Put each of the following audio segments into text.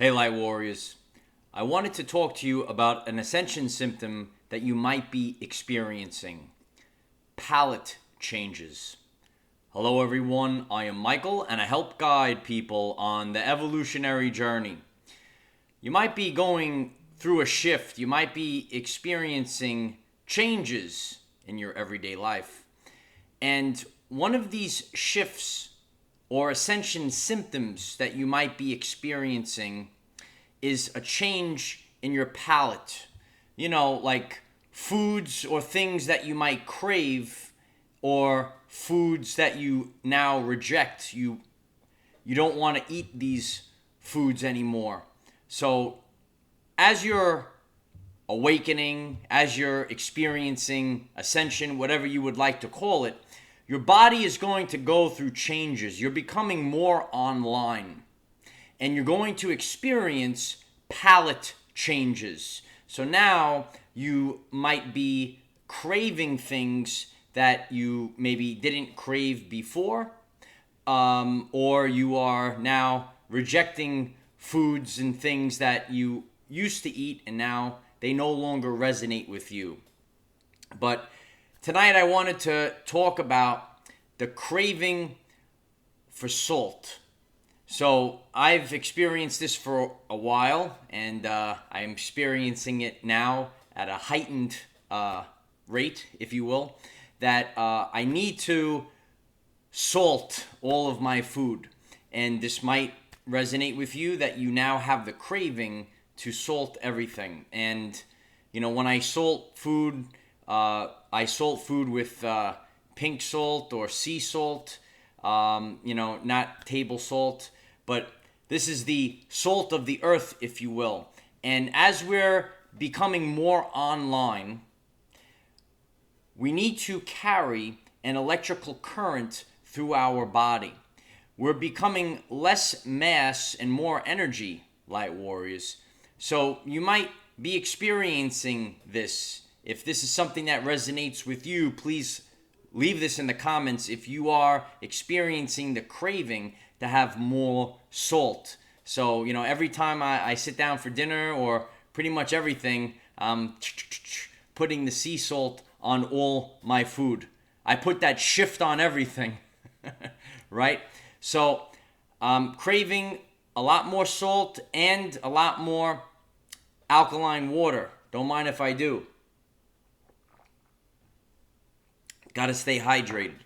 Hey, Light Warriors. I wanted to talk to you about an Ascension symptom that you might be experiencing. Palate changes. Hello, everyone. I am Michael, and I help guide people on the evolutionary journey. You might be going through a shift. You might be experiencing changes in your everyday life. And one of these shifts or Ascension symptoms that you might be experiencing is a change in your palate. You know, like foods or things that you might crave, or foods that you now reject. You don't want to eat these foods anymore. So as you're awakening, as you're experiencing ascension, whatever you would like to call it, your body is going to go through changes. You're becoming more online, and you're going to experience palate changes. So now you might be craving things that you maybe didn't crave before, or you are now rejecting foods and things that you used to eat, and now they no longer resonate with you. But tonight I wanted to talk about the craving for salt. So I've experienced this for a while, and I'm experiencing it now at a heightened rate, if you will, that I need to salt all of my food. And this might resonate with you, that you now have the craving to salt everything. And, you know, when I salt food with pink salt or sea salt, not table salt, but this is the salt of the earth, if you will. And as we're becoming more online, we need to carry an electrical current through our body. We're becoming less mass and more energy, Light Warriors. So you might be experiencing this. If this is something that resonates with you, please leave this in the comments if you are experiencing the craving to have more salt. So, you know, every time I sit down for dinner, or pretty much everything, I'm putting the sea salt on all my food. I put that shift on everything, right? So, craving a lot more salt and a lot more alkaline water. Don't mind if I do. Got to stay hydrated.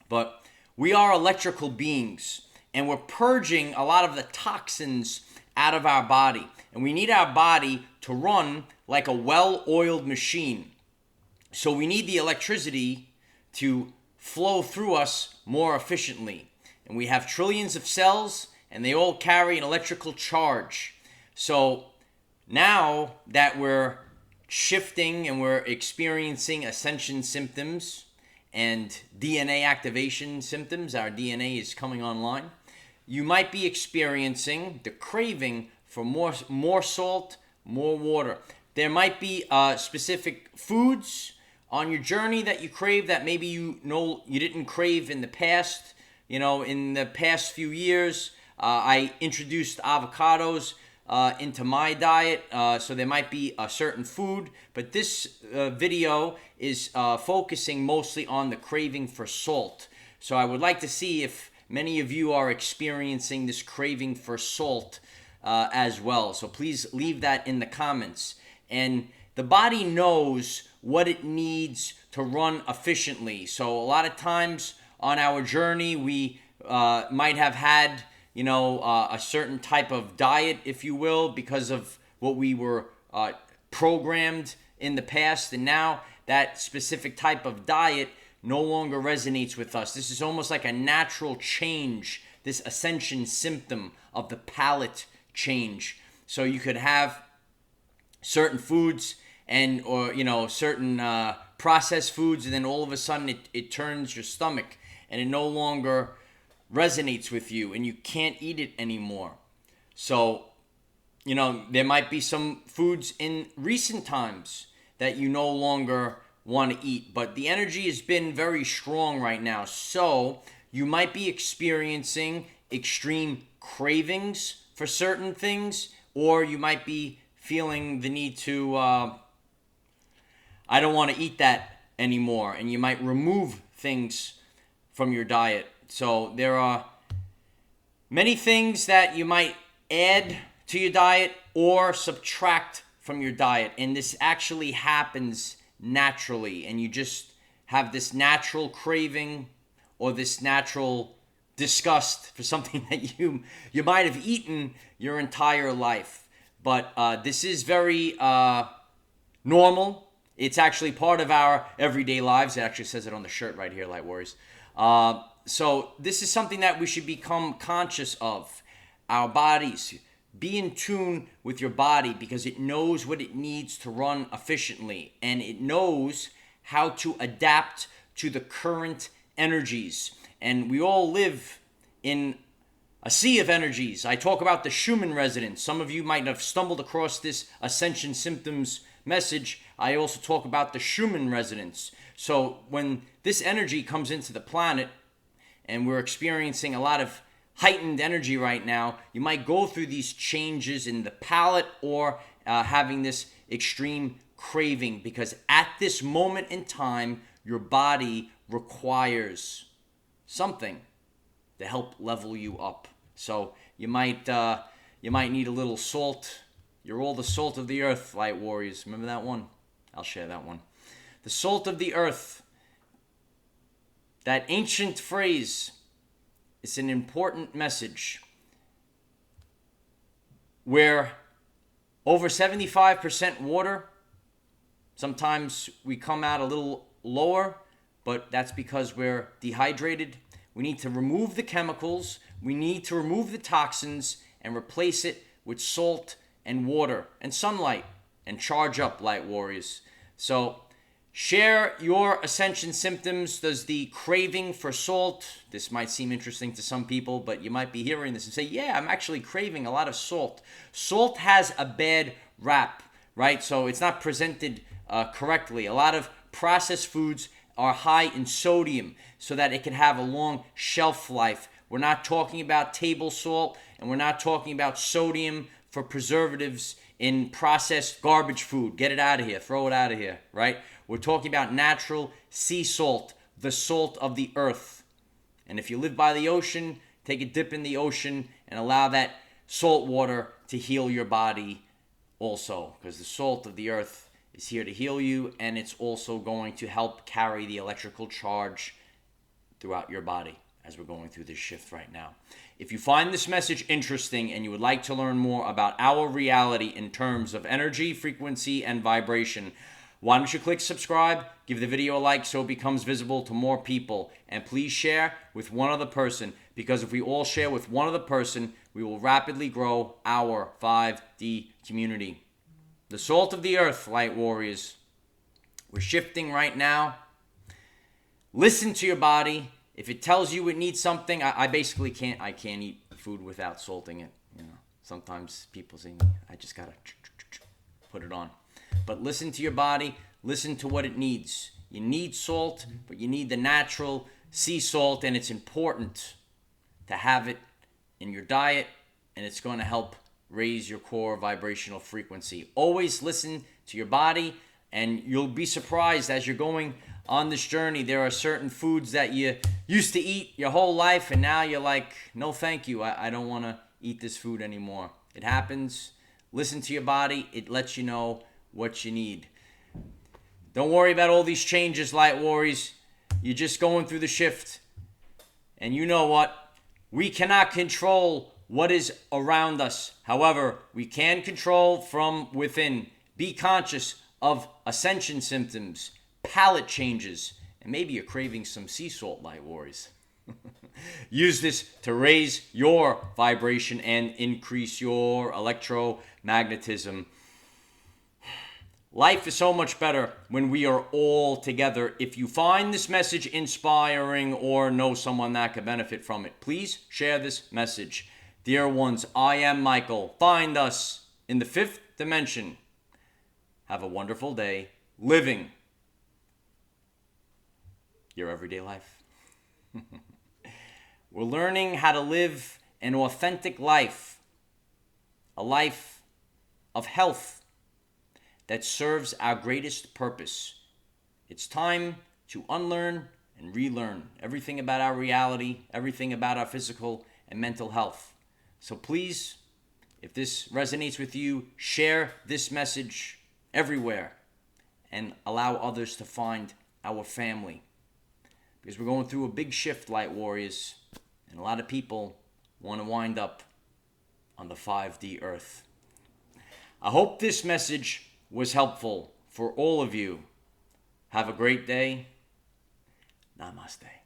But we are electrical beings, and we're purging a lot of the toxins out of our body. And we need our body to run like a well-oiled machine. So we need the electricity to flow through us more efficiently. And we have trillions of cells, and they all carry an electrical charge. So now that we're shifting and we're experiencing ascension symptoms and DNA activation symptoms, our DNA is coming online, you might be experiencing the craving for more salt, more water. There might be specific foods on your journey that you crave that maybe you didn't crave in the past. You know, in the past few years, I introduced avocados into my diet, so there might be a certain food, but this video is focusing mostly on the craving for salt. So I would like to see if many of you are experiencing this craving for salt as well. So please leave that in the comments. And the body knows what it needs to run efficiently. So a lot of times on our journey, we might have had a certain type of diet, if you will, because of what we were programmed in the past. And now that specific type of diet no longer resonates with us. This is almost like a natural change, this ascension symptom of the palate change. So you could have certain foods or certain processed foods, and then all of a sudden it turns your stomach, and it no longer resonates with you, and you can't eat it anymore. So, there might be some foods in recent times that you no longer want to eat, but the energy has been very strong right now. So you might be experiencing extreme cravings for certain things, or you might be feeling the need to, I don't want to eat that anymore, and you might remove things from your diet. So there are many things that you might add to your diet or subtract from your diet, and this actually happens naturally, and you just have this natural craving or this natural disgust for something that you might have eaten your entire life. But this is very normal. It's actually part of our everyday lives. It actually says it on the shirt right here, Light Warriors. So this is something that we should become conscious of. Our bodies. Be in tune with your body because it knows what it needs to run efficiently, and it knows how to adapt to the current energies. And we all live in a sea of energies. I talk about the Schumann resonance. Some of you might have stumbled across this Ascension symptoms message. I also talk about the Schumann resonance. So when this energy comes into the planet, and we're experiencing a lot of heightened energy right now, you might go through these changes in the palate or having this extreme craving, because at this moment in time, your body requires something to help level you up. So you might need a little salt. You're all the salt of the earth, Light Warriors. Remember that one? I'll share that one. The salt of the earth. That ancient phrase, it's an important message. We're over 75% water. Sometimes we come out a little lower, but that's because we're dehydrated. We need to remove the chemicals. We need to remove the toxins and replace it with salt and water and sunlight and charge up, Light Warriors. So share your Ascension symptoms. Does the craving for salt, this might seem interesting to some people, but you might be hearing this and say, yeah, I'm actually craving a lot of salt. Salt has a bad rap, right? So it's not presented correctly. A lot of processed foods are high in sodium so that it can have a long shelf life. We're not talking about table salt, and we're not talking about sodium for preservatives in processed garbage food. Get it out of here. Throw it out of here, right? We're talking about natural sea salt, the salt of the earth. And if you live by the ocean, take a dip in the ocean and allow that salt water to heal your body also, because the salt of the earth is here to heal you, and it's also going to help carry the electrical charge throughout your body as we're going through this shift right now. If you find this message interesting and you would like to learn more about our reality in terms of energy, frequency, and vibration, why don't you click subscribe, give the video a like so it becomes visible to more people, and please share with one other person, because if we all share with one other person, we will rapidly grow our 5D community. The salt of the earth, Light Warriors. We're shifting right now. Listen to your body. If it tells you it needs something, I basically can't eat food without salting it. You know, sometimes people say, I just gotta put it on. But listen to your body. Listen to what it needs. You need salt, but you need the natural sea salt, and it's important to have it in your diet, and it's going to help raise your core vibrational frequency. Always listen to your body, and you'll be surprised as you're going on this journey. There are certain foods that you used to eat your whole life, and now you're like, no thank you, I don't want to eat this food anymore. It happens. Listen to your body. It lets you know what you need. Don't worry about all these changes, Light Warriors. You're just going through the shift. And you know what? We cannot control what is around us. However, we can control from within. Be conscious of Ascension symptoms, palate changes, and maybe you're craving some sea salt, Light Warriors. Use this to raise your vibration and increase your electromagnetism. Life is so much better when we are all together. If you find this message inspiring or know someone that could benefit from it, please share this message. Dear ones, I am Michael. Find us in the 5th dimension. Have a wonderful day living your everyday life. We're learning how to live an authentic life a life of health that serves our greatest purpose. It's time to unlearn and relearn everything about our reality, everything about our physical and mental health. So please, if this resonates with you, share this message everywhere and allow others to find our family. Because we're going through a big shift, Light Warriors, and a lot of people want to wind up on the 5D Earth. I hope this message was helpful for all of you. Have a great day. Namaste.